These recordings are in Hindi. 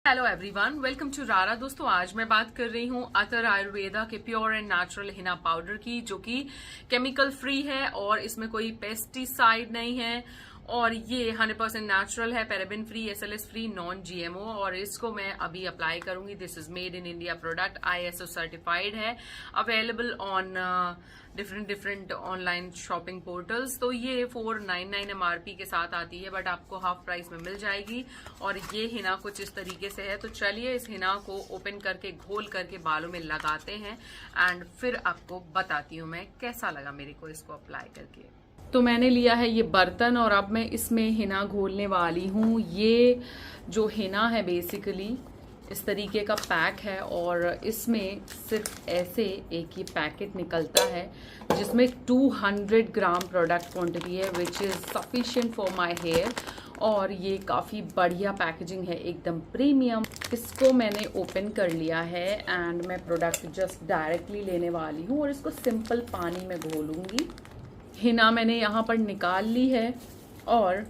हेलो एवरीवन, वेलकम टू रारा। दोस्तों, आज मैं बात कर रही हूँ अतर आयुर्वेदा के pure and natural Hina powder की, जो कि केमिकल फ्री है और इसमें कोई पेस्टिसाइड नहीं है और ये 100% नेचुरल है, paraben free, SLS free, non GMO. और इसको मैं अभी अप्लाई करूंगी। This is made in India product, ISO certified है, available on different online shopping portals. तो ये 499 एमआरपी के साथ आती है, बट आपको हाफ प्राइस में मिल जाएगी। और ये हिना कुछ इस तरीके से है। तो चलिए इस हिना को ओपन करके घोल करके बालों में लगाते हैं एंड फिर आपको बताती हूँ मैं कैसा लगा मेरे को इसको अप्लाई करके। तो मैंने लिया है ये बर्तन और अब मैं इसमें हिना घोलने वाली हूँ। ये जो हिना है बेसिकली इस तरीके का पैक है और इसमें सिर्फ ऐसे एक ही पैकेट निकलता है जिसमें 200 ग्राम प्रोडक्ट क्वांटिटी है, which is sufficient for my hair. और ये काफ़ी बढ़िया पैकेजिंग है, एकदम प्रीमियम। इसको मैंने ओपन कर लिया है एंड मैं प्रोडक्ट जस्ट डायरेक्टली लेने वाली हूँ और इसको सिंपल पानी में घोलूँगी। हिना मैंने यहाँ पर निकाल ली है और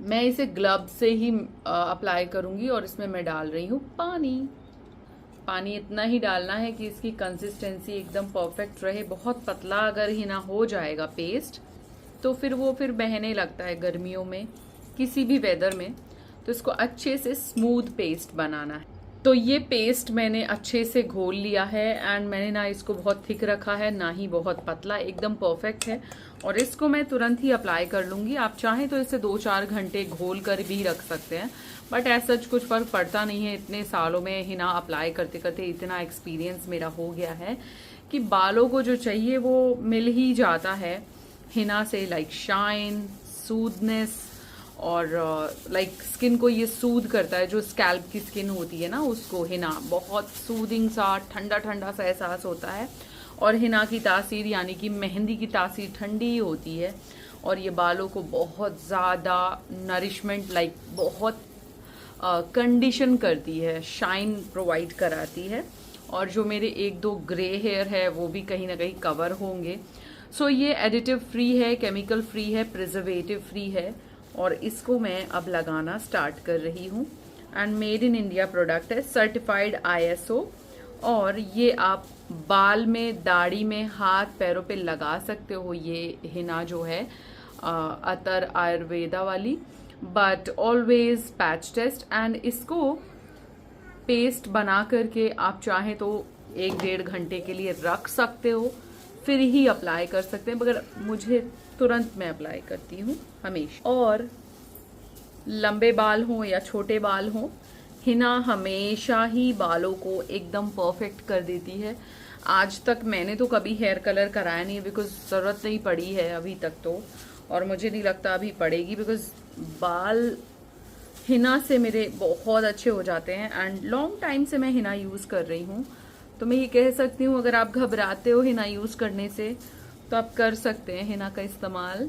मैं इसे ग्लव से ही अप्लाई करूँगी और इसमें मैं डाल रही हूँ पानी इतना ही डालना है कि इसकी कंसिस्टेंसी एकदम परफेक्ट रहे। बहुत पतला अगर हिना हो जाएगा पेस्ट तो फिर बहने लगता है गर्मियों में, किसी भी वेदर में। तो इसको अच्छे से स्मूथ पेस्ट बनाना है। तो ये पेस्ट मैंने अच्छे से घोल लिया है एंड मैंने ना इसको बहुत थिक रखा है ना ही बहुत पतला, एकदम परफेक्ट है। और इसको मैं तुरंत ही अप्लाई कर लूँगी। आप चाहें तो इसे 2-4 घंटे घोल कर भी रख सकते हैं, बट ऐसा कुछ फर्क पड़ता नहीं है। इतने सालों में हिना अप्लाई करते करते इतना एक्सपीरियंस मेरा हो गया है कि बालों को जो चाहिए वो मिल ही जाता है हिना से। लाइक शाइन, सूदनेस और लाइक स्किन को ये सूद करता है। जो स्कैल्प की स्किन होती है ना, उसको हिना बहुत सूदिंग सा, ठंडा ठंडा सा एहसास होता है। और हिना की तासीर यानी कि मेहंदी की तासीर ठंडी ही होती है और ये बालों को बहुत ज़्यादा नरिशमेंट, लाइक बहुत कंडीशन करती है, शाइन प्रोवाइड कराती है। और जो मेरे 1-2 ग्रे हेयर है वो भी कहीं ना कहीं कवर होंगे। सो ये एडिटिव फ्री है, केमिकल फ्री है, प्रिजर्वेटिव फ्री है। और इसको मैं अब लगाना स्टार्ट कर रही हूँ and made in India product है, सर्टिफाइड आईएसओ। और ये आप बाल में, दाढ़ी में, हाथ पैरों पे लगा सकते हो। ये हिना जो है अतर आयुर्वेदा वाली, but always patch test. And इसको पेस्ट बना करके आप चाहें तो 1-1.5 घंटे के लिए रख सकते हो, फिर ही अप्लाई कर सकते हैं। मगर मुझे तुरंत मैं अप्लाई करती हूँ हमेशा। और लंबे बाल हों या छोटे बाल हों, हिना हमेशा ही बालों को एकदम परफेक्ट कर देती है। आज तक मैंने तो कभी हेयर कलर कराया नहीं, बिकॉज ज़रूरत नहीं पड़ी है अभी तक तो, और मुझे नहीं लगता अभी पड़ेगी, बिकॉज बाल हिना से मेरे बहुत अच्छे हो जाते हैं एंड लॉन्ग टाइम से मैं हिना यूज़ कर रही हूँ। तो मैं ये कह सकती हूँ, अगर आप घबराते हो हिना यूज़ करने से तो आप कर सकते हैं हिना का इस्तेमाल।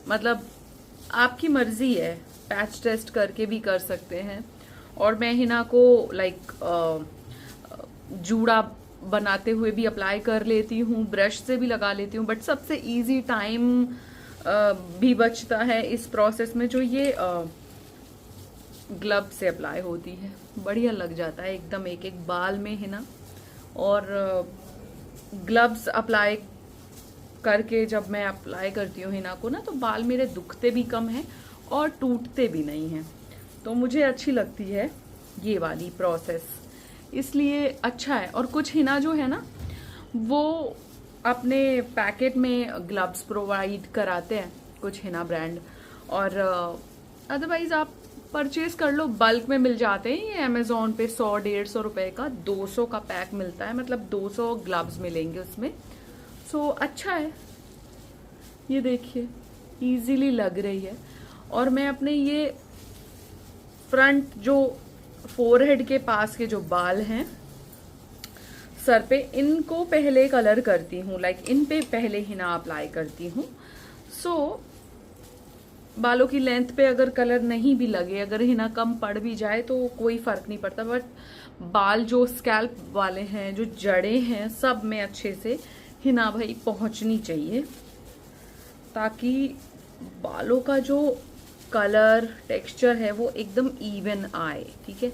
मतलब आपकी मर्जी है, पैच टेस्ट करके भी कर सकते हैं। और मैं हिना को लाइक जूड़ा बनाते हुए भी अप्लाई कर लेती हूँ, ब्रश से भी लगा लेती हूँ। बट सबसे इजी टाइम भी बचता है इस प्रोसेस में, जो ये ग्लव से अप्लाई होती है। बढ़िया लग जाता है एकदम एक एक बाल में हिना। और ग्लव्स अप्लाई करके जब मैं अप्लाई करती हूँ हिना को ना, तो बाल मेरे दुखते भी कम हैं और टूटते भी नहीं हैं। तो मुझे अच्छी लगती है ये वाली प्रोसेस, इसलिए अच्छा है। और कुछ हिना जो है ना वो अपने पैकेट में ग्लव्स प्रोवाइड कराते हैं, कुछ हिना ब्रांड। और अदरवाइज आप परचेज कर लो, बल्क में मिल जाते हैं। ये अमेजोन पे 100-150 रुपए का 200 का पैक मिलता है, मतलब 200 ग्लव्स मिलेंगे उसमें। सो अच्छा है, ये देखिए इजीली लग रही है। और मैं अपने ये फ्रंट जो फोरहेड के पास के जो बाल हैं सर पे, इनको पहले कलर करती हूँ, लाइक इन पे पहले हिना अप्लाई करती हूँ। सो बालों की लेंथ पे अगर कलर नहीं भी लगे, अगर हिना कम पड़ भी जाए तो कोई फर्क नहीं पड़ता। बट बाल जो स्कैल्प वाले हैं, जो जड़ें हैं, सब में अच्छे से हिना भाई पहुंचनी चाहिए, ताकि बालों का जो कलर टेक्सचर है वो एकदम इवन आए, ठीक है,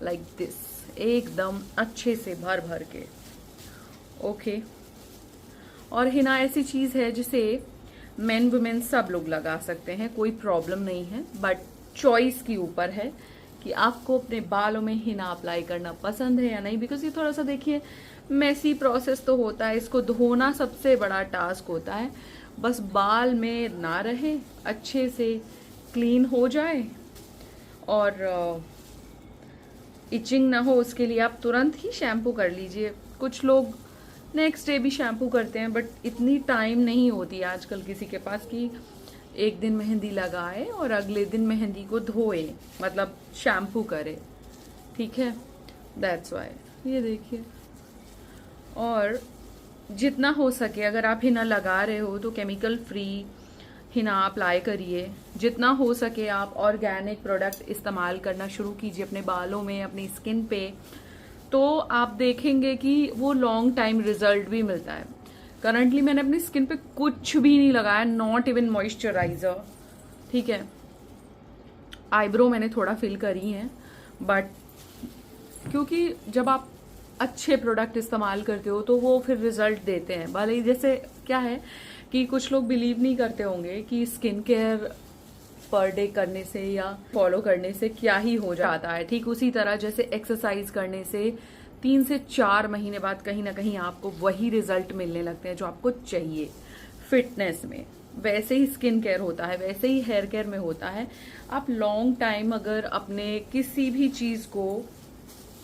लाइक दिस, एकदम अच्छे से भर भर के। ओके, और हिना ऐसी चीज है जिसे मेन वुमेन सब लोग लगा सकते हैं, कोई प्रॉब्लम नहीं है, बट चॉइस के ऊपर है कि आपको अपने बालों में हिना अप्लाई करना पसंद है या नहीं। बिकॉज ये थोड़ा सा देखिए मेसी प्रोसेस तो होता है, इसको धोना सबसे बड़ा टास्क होता है। बस बाल में ना रहे, अच्छे से क्लीन हो जाए और इचिंग ना हो, उसके लिए आप तुरंत ही शैम्पू कर लीजिए। कुछ लोग नेक्स्ट डे भी शैम्पू करते हैं, बट इतनी टाइम नहीं होती आजकल किसी के पास कि एक दिन मेहंदी लगाए और अगले दिन मेहंदी को धोए, मतलब शैम्पू करे, ठीक है, दैट्स वाई। ये देखिए, और जितना हो सके अगर आप हिना लगा रहे हो तो केमिकल फ्री हिना अप्लाई करिए। जितना हो सके आप ऑर्गेनिक प्रोडक्ट इस्तेमाल करना शुरू कीजिए अपने बालों में, अपनी स्किन पे, तो आप देखेंगे कि वो लॉन्ग टाइम रिजल्ट भी मिलता है। करंटली मैंने अपनी स्किन पे कुछ भी नहीं लगाया, नॉट इवन मॉइस्चराइजर, ठीक है। आईब्रो मैंने थोड़ा फिल करी है, बट क्योंकि जब आप अच्छे प्रोडक्ट इस्तेमाल करते हो तो वो फिर रिजल्ट देते हैं। भले ही जैसे क्या है कि कुछ लोग बिलीव नहीं करते होंगे कि स्किन केयर पर डे करने से या फॉलो करने से क्या ही हो जाता है, ठीक उसी तरह जैसे एक्सरसाइज करने से 3 से 4 महीने बाद कहीं ना कहीं आपको वही रिजल्ट मिलने लगते हैं जो आपको चाहिए फिटनेस में। वैसे ही स्किन केयर होता है, वैसे ही हेयर केयर में होता है। आप लॉन्ग टाइम अगर अपने किसी भी चीज को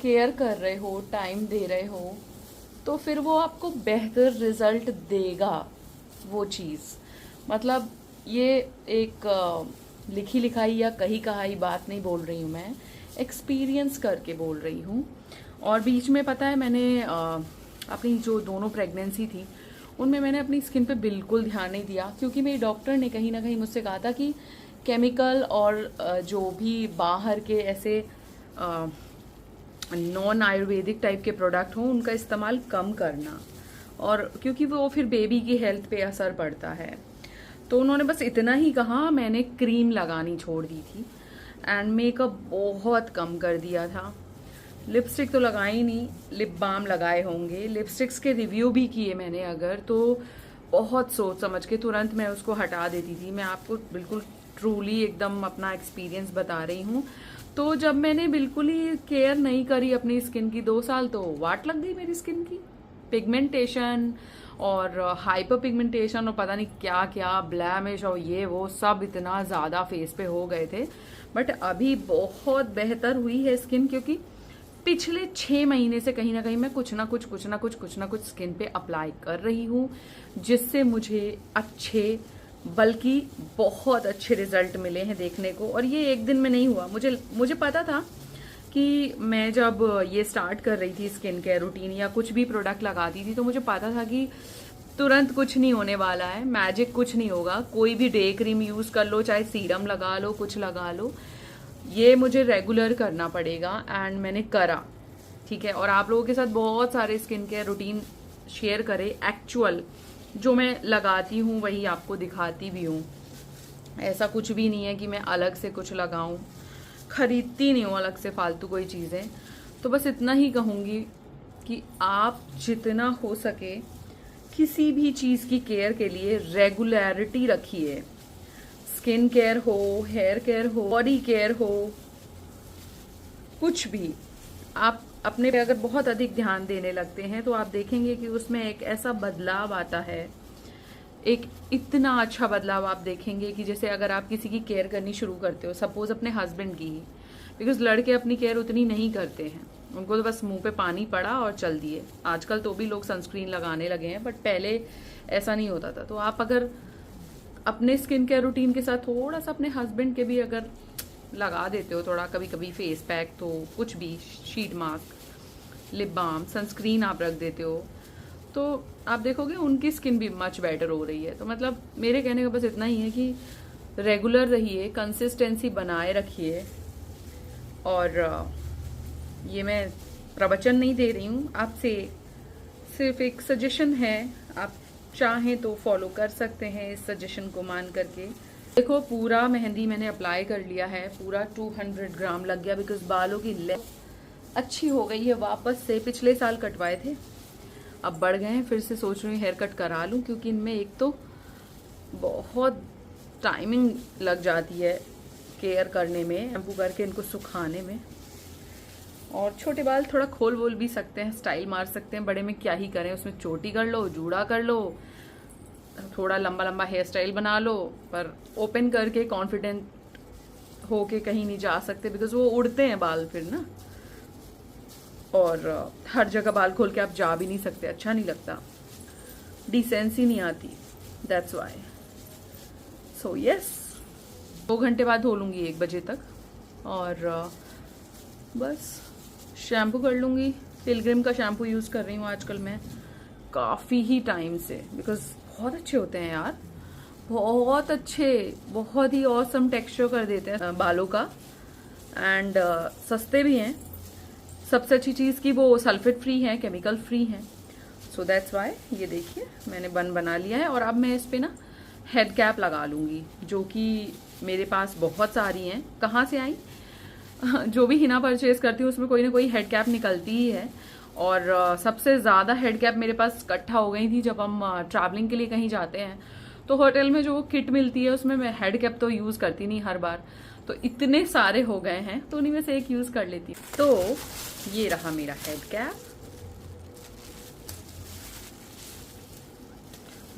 केयर कर रहे हो, टाइम दे रहे हो, तो फिर वो आपको बेहतर रिजल्ट देगा वो चीज। मतलब ये एक लिखी लिखाई या कही कहाई बात नहीं बोल रही हूँ, मैं एक्सपीरियंस करके बोल रही हूँ। और बीच में पता है मैंने अपनी जो दोनों प्रेगनेंसी थी उनमें मैंने अपनी स्किन पे बिल्कुल ध्यान नहीं दिया, क्योंकि मेरी डॉक्टर ने कहीं ना कहीं मुझसे कहा था कि केमिकल और जो भी बाहर के ऐसे नॉन आयुर्वेदिक टाइप के प्रोडक्ट हों उनका इस्तेमाल कम करना, और क्योंकि वो फिर बेबी की हेल्थ पे असर पड़ता है। तो उन्होंने बस इतना ही कहा, मैंने क्रीम लगानी छोड़ दी थी एंड मेकअप बहुत कम कर दिया था। लिपस्टिक तो लगाई नहीं, लिप बाम लगाए होंगे। लिपस्टिक्स के रिव्यू भी किए मैंने अगर, तो बहुत सोच समझ के तुरंत मैं उसको हटा देती थी। मैं आपको बिल्कुल ट्रूली एकदम अपना एक्सपीरियंस बता रही हूँ। तो जब मैंने बिल्कुल ही केयर नहीं करी अपनी स्किन की 2 साल, तो वाट लग गई मेरी स्किन की, पिगमेंटेशन और हाइपर पिगमेंटेशन और पता नहीं क्या क्या ब्लैमिश और ये वो सब इतना ज्यादा फेस पे हो गए थे। बट अभी बहुत बेहतर हुई है स्किन, क्योंकि पिछले 6 महीने से कहीं ना कहीं मैं कुछ ना कुछ स्किन पे अप्लाई कर रही हूँ, जिससे मुझे अच्छे, बल्कि बहुत अच्छे रिजल्ट मिले हैं देखने को। और ये एक दिन में नहीं हुआ, मुझे पता था कि मैं जब ये स्टार्ट कर रही थी स्किन केयर रूटीन या कुछ भी प्रोडक्ट लगाती थी, तो मुझे पता था कि तुरंत कुछ नहीं होने वाला है, मैजिक कुछ नहीं होगा। कोई भी डे क्रीम यूज कर लो, चाहे सीरम लगा लो, कुछ लगा लो, ये मुझे रेगुलर करना पड़ेगा। एंड मैंने करा, ठीक है। और आप लोगों के साथ बहुत सारे स्किन केयर रूटीन शेयर करे, एक्चुअल जो मैं लगाती हूँ वही आपको दिखाती भी हूँ। ऐसा कुछ भी नहीं है कि मैं अलग से कुछ लगाऊं, खरीदती नहीं हूँ अलग से फालतू कोई चीज़ें। तो बस इतना ही कहूँगी कि आप जितना हो सके किसी भी चीज़ की केयर के लिए रेगुलरिटी रखिए। स्किन केयर हो, हेयर केयर हो, बॉडी केयर हो, कुछ भी आप अपने पे अगर बहुत अधिक ध्यान देने लगते हैं तो आप देखेंगे कि उसमें एक ऐसा बदलाव आता है, एक इतना अच्छा बदलाव आप देखेंगे कि जैसे अगर आप किसी की केयर करनी शुरू करते हो, सपोज अपने हस्बैंड की ही, बिकॉज लड़के अपनी केयर उतनी नहीं करते हैं, उनको तो बस मुंह पे पानी पड़ा और चल दिए। आजकल तो भी लोग सनस्क्रीन लगाने लगे हैं, बट पहले ऐसा नहीं होता था। तो आप अगर अपने स्किन केयर रूटीन के साथ थोड़ा सा अपने हस्बैंड के भी अगर लगा देते हो थोड़ा, कभी कभी फेस पैक, तो कुछ भी, sheet mask, lip balm, sunscreen आप रख देते हो, तो आप देखोगे उनकी स्किन भी मच बेटर हो रही है। तो मतलब मेरे कहने का बस इतना ही है कि रेगुलर रहिए, कंसिस्टेंसी बनाए रखिए। और ये मैं प्रवचन नहीं दे रही हूँ आपसे, सिर्फ एक सजेशन है, आप चाहें तो फॉलो कर सकते हैं इस सजेशन को मान करके। देखो पूरा मेहंदी मैंने अप्लाई कर लिया है, पूरा 200 ग्राम लग गया, बिकॉज बालों की लेंथ अच्छी हो गई है वापस से। पिछले साल कटवाए थे, अब बढ़ गए हैं, फिर से सोच रही हूँ हेयर कट करा लूँ, क्योंकि इनमें एक तो बहुत टाइमिंग लग जाती है केयर करने में, शैम्पू करके इनको सुखाने में। और छोटे बाल थोड़ा खोल वोल भी सकते हैं, स्टाइल मार सकते हैं, बड़े में क्या ही करें, उसमें चोटी कर लो, जूड़ा कर लो, थोड़ा लंबा लंबा हेयर स्टाइल बना लो, पर ओपन करके कॉन्फिडेंट होके कहीं नहीं जा सकते, बिकॉज वो उड़ते हैं बाल फिर ना, और हर जगह बाल खोल के आप जा भी नहीं सकते, अच्छा नहीं लगता, डिसेंसी नहीं आती, दैट्स वाई। सो यस, 2 घंटे बाद धो लूँगी 1 बजे तक, और बस शैम्पू कर लूँगी। पिलग्रिम का शैम्पू यूज़ कर रही हूँ आजकल मैं काफ़ी ही टाइम से, बिकॉज बहुत अच्छे होते हैं यार, बहुत अच्छे, बहुत ही ऑसम टेक्सचर कर देते हैं बालों का, एंड सस्ते भी हैं। सबसे अच्छी चीज़ कि वो सल्फेट फ्री है, केमिकल फ्री है, सो दैट्स वाई। ये देखिए मैंने बन बना लिया है, और अब मैं इस पे ना हेड कैप लगा लूँगी, जो कि मेरे पास बहुत सारी हैं। कहाँ से आई? जो भी हिना परचेज करती हूँ उसमें कोई ना कोई हेड कैप निकलती ही है, और सबसे ज़्यादा हेड कैप मेरे पास इकट्ठा हो गई थी जब हम ट्रैवलिंग के लिए कहीं जाते हैं, तो होटल में जो किट मिलती है उसमें मैं हेड कैप तो यूज़ करती नहीं हर बार, तो इतने सारे हो गए हैं, तो उन्हीं में से एक यूज़ कर लेती हूँ। तो ये रहा मेरा हेड कैप,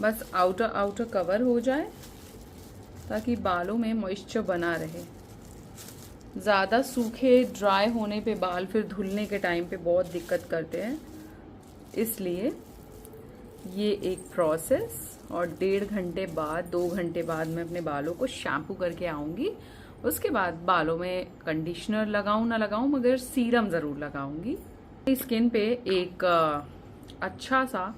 बस आउटर आउटर कवर हो जाए ताकि बालों में मॉइस्चर बना रहे। ज़्यादा सूखे ड्राई होने पे बाल फिर धुलने के टाइम पे बहुत दिक्कत करते हैं, इसलिए ये एक प्रोसेस, और 1.5 घंटे बाद 2 घंटे बाद मैं अपने बालों को शैम्पू करके आऊँगी। उसके बाद बालों में कंडीशनर लगाऊँ ना लगाऊँ, मगर सीरम ज़रूर लगाऊँगी। स्किन पे एक अच्छा सा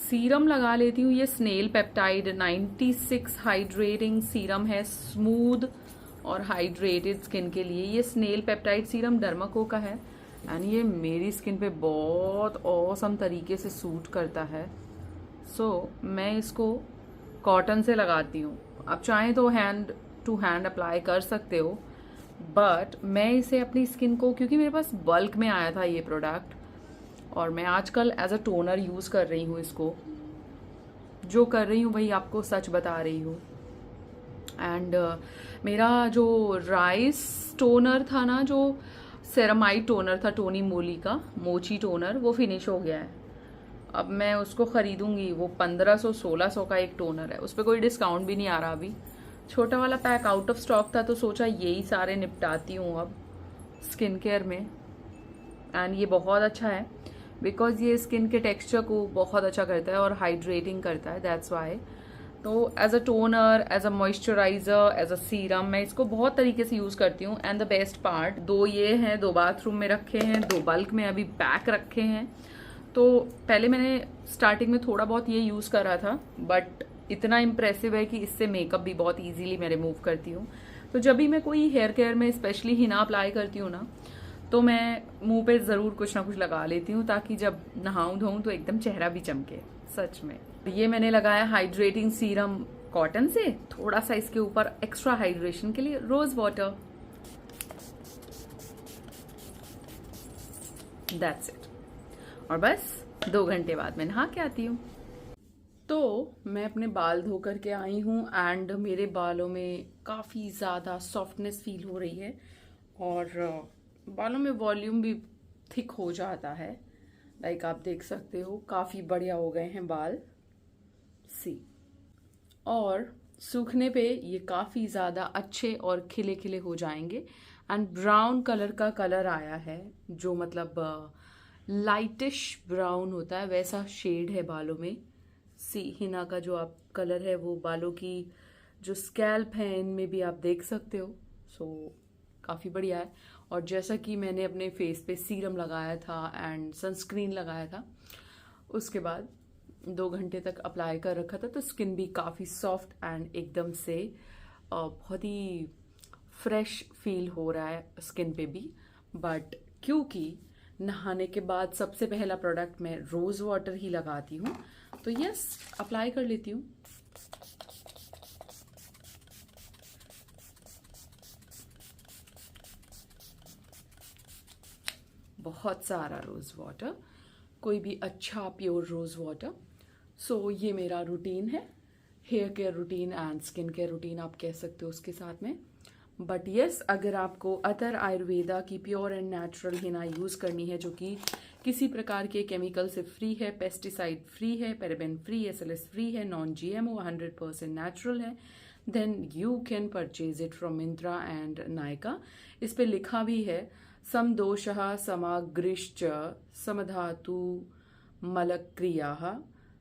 सीरम लगा लेती हूँ। ये स्नेल पेप्टाइड 96 हाइड्रेटिंग सीरम है, स्मूथ और हाइड्रेटेड स्किन के लिए। ये स्नेल पेप्टाइड सीरम डर्माको का है, एंड ये मेरी स्किन पे बहुत ऑसम तरीके से सूट करता है। सो मैं इसको कॉटन से लगाती हूँ, आप चाहें तो हैंड टू हैंड अप्लाई कर सकते हो, बट मैं इसे अपनी स्किन को, क्योंकि मेरे पास बल्क में आया था ये प्रोडक्ट, और मैं आजकल एज अ टोनर यूज़ कर रही हूँ इसको। जो कर रही हूँ वही आपको सच बता रही हूँ। एंड मेरा जो राइस टोनर था ना, जो सेरामाइड टोनर था टोनी मोली का, मोची टोनर, वो फिनिश हो गया है। अब मैं उसको खरीदूंगी, वो 1500-1600 का एक टोनर है, उस पर कोई डिस्काउंट भी नहीं आ रहा अभी। छोटा वाला पैक आउट ऑफ स्टॉक था, तो सोचा यही सारे निपटाती हूँ अब स्किन केयर में। एंड ये बहुत अच्छा है, बिकॉज ये स्किन के टेक्सचर को बहुत अच्छा करता है और हाइड्रेटिंग करता है, दैट्स वाई। तो as a toner, as a moisturiser, as a serum, मैं इसको बहुत तरीके से यूज़ करती हूँ। एंड द बेस्ट पार्ट, 2 ये हैं, 2 बाथरूम में रखे हैं, 2 बल्क में अभी पैक रखे हैं। तो पहले मैंने स्टार्टिंग में थोड़ा बहुत ये यूज़ करा था, बट इतना इम्प्रेसिव है कि इससे मेकअप भी बहुत ईजीली मैं रिमूव करती हूँ। तो जब भी मैं कोई हेयर केयर में स्पेशली हिना अप्लाई करती हूँ ना, तो मैं मुंह पे ज़रूर कुछ ना कुछ लगा लेती हूँ, ताकि जब नहाऊं धोऊं तो एकदम चेहरा भी चमके, सच में। ये मैंने लगाया हाइड्रेटिंग सीरम कॉटन से, थोड़ा सा इसके ऊपर एक्स्ट्रा हाइड्रेशन के लिए रोज वाटर, दैट्स इट। और बस 2 घंटे बाद मैं नहा के आती हूँ। तो मैं अपने बाल धो करके आई हूँ, एंड मेरे बालों में काफ़ी ज़्यादा सॉफ्टनेस फील हो रही है, और बालों में वॉल्यूम भी थिक हो जाता है। लाइक आप देख सकते हो काफ़ी बढ़िया हो गए हैं बाल, सी। और सूखने पे ये काफ़ी ज़्यादा अच्छे और खिले खिले हो जाएंगे। एंड ब्राउन कलर का कलर आया है, जो मतलब लाइटिश ब्राउन होता है, वैसा शेड है बालों में। सी, हिना का जो आप कलर है वो बालों की जो स्कैल्प है इनमें भी आप देख सकते हो। सो काफ़ी बढ़िया है। और जैसा कि मैंने अपने फेस पे सीरम लगाया था एंड सनस्क्रीन लगाया था, उसके बाद 2 घंटे तक अप्लाई कर रखा था, तो स्किन भी काफ़ी सॉफ्ट एंड एकदम से बहुत ही फ्रेश फील हो रहा है स्किन पे भी। बट क्योंकि नहाने के बाद सबसे पहला प्रोडक्ट मैं रोज वाटर ही लगाती हूँ, तो यस, अप्लाई कर लेती हूँ। बहुत सारा रोज़ वाटर, कोई भी अच्छा प्योर रोज़ वाटर। सो ये मेरा रूटीन है, hair care routine and skin care routine आप कह सकते हो उसके साथ में। बट यस, अगर आपको अतर आयुर्वेदा की pure and natural Hina use करनी है जो कि किसी प्रकार के केमिकल से फ्री है, पेस्टिसाइड फ्री है, पैराबेन फ्री, एसएलएस फ्री है, नॉन जीएमओ, 100% नेचुरल है, then you can purchase it from Myntra and Nykaa. इस पे लिखा भी है समदोषः समाग्रिश्च समधातु मलक्रियाः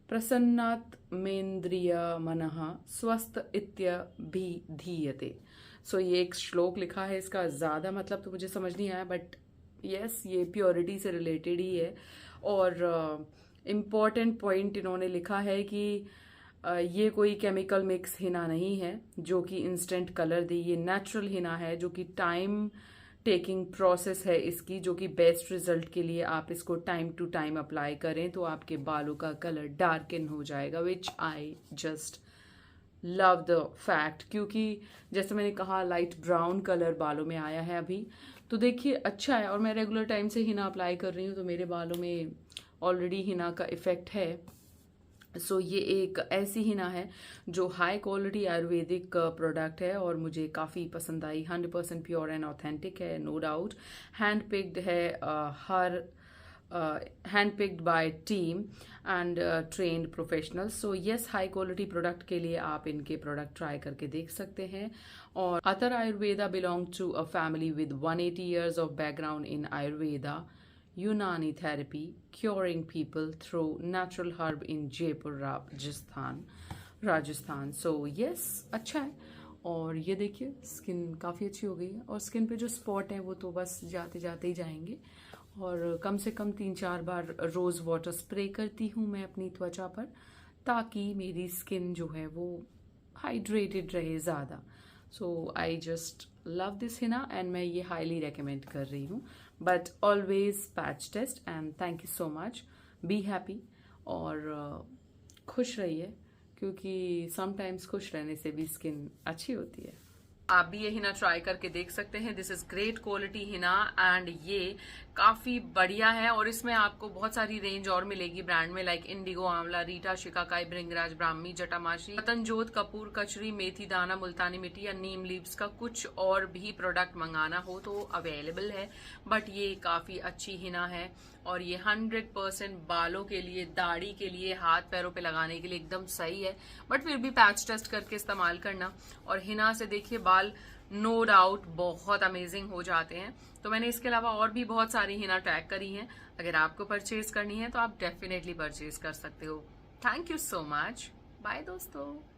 प्रसन्नात्मेन्द्रिय मनः स्वस्थ इत्यभिधीयते। सो ये एक श्लोक लिखा है, इसका ज़्यादा मतलब तो मुझे समझ नहीं आया, बट यस ये प्योरिटी से रिलेटेड ही है। और इम्पॉर्टेंट पॉइंट इन्होंने लिखा है कि ये कोई केमिकल मिक्स हिना नहीं है जो कि इंस्टेंट कलर दे, ये नेचुरल हिना है जो कि टाइम टेकिंग प्रोसेस है इसकी, जो कि बेस्ट रिजल्ट के लिए आप इसको टाइम टू टाइम अप्लाई करें तो आपके बालों का कलर डार्कन हो जाएगा, which I just love the fact. क्योंकि जैसे मैंने कहा लाइट ब्राउन कलर बालों में आया है अभी, तो देखिए अच्छा है। और मैं रेगुलर टाइम से हिना अप्लाई कर रही हूँ तो मेरे बालों में ऑलरेडी हिना का इफेक्ट है। सो ये एक ऐसी हिना है जो हाई क्वालिटी आयुर्वेदिक प्रोडक्ट है और मुझे काफ़ी पसंद आई। 100% प्योर एंड ऑथेंटिक है, नो डाउट। हैंड पिक्ड है, हर hand picked by team and trained professionals. So yes, high quality product के लिए आप इनके प्रोडक्ट ट्राई करके देख सकते हैं। और Atar Ayurveda belong to a family with 180 years of background in Ayurveda, Unani therapy, curing people through natural herb in Jaipur, Rajasthan. So yes, अच्छा है। और ये देखिए स्किन काफ़ी अच्छी हो गई है और स्किन पे जो स्पॉट है वो तो बस जाते जाते ही जाएंगे। और कम से कम 3-4 बार रोज़ वाटर स्प्रे करती हूँ मैं अपनी त्वचा पर, ताकि मेरी स्किन जो है वो हाइड्रेटेड रहे ज़्यादा। So I just love this henna and मैं ये हाईली रेकमेंड कर रही हूँ। But always patch test and thank you so much. Be happy और खुश रहिए, क्योंकि समटाइम्स खुश रहने से भी स्किन अच्छी होती है। आप भी ये हिना ट्राई करके देख सकते हैं। This is great quality Hina and ये काफी बढ़िया है। और इसमें आपको बहुत सारी रेंज और मिलेगी ब्रांड में, लाइक इंडिगो, आंवला, रीटा, शिकाकाई, भृंगराज, ब्राह्मी, जटामाशी, पतंजोत, कपूर, कचरी, मेथी दाना, मुल्तानी मिट्टी या नीम लीव्स का कुछ और भी प्रोडक्ट मंगाना हो तो अवेलेबल है। बट ये काफी अच्छी हिना है और ये 100% बालों के लिए, दाढ़ी के लिए, हाथ पैरों पे लगाने के लिए एकदम सही है। बट फिर भी पैच टेस्ट करके इस्तेमाल करना। और हिना से देखिए बाल नो डाउट बहुत अमेजिंग हो जाते हैं। तो मैंने इसके अलावा और भी बहुत सारी हिना टैग करी हैं। अगर आपको परचेज करनी है तो आप डेफिनेटली परचेज कर सकते हो। Thank you so much. Bye दोस्तों।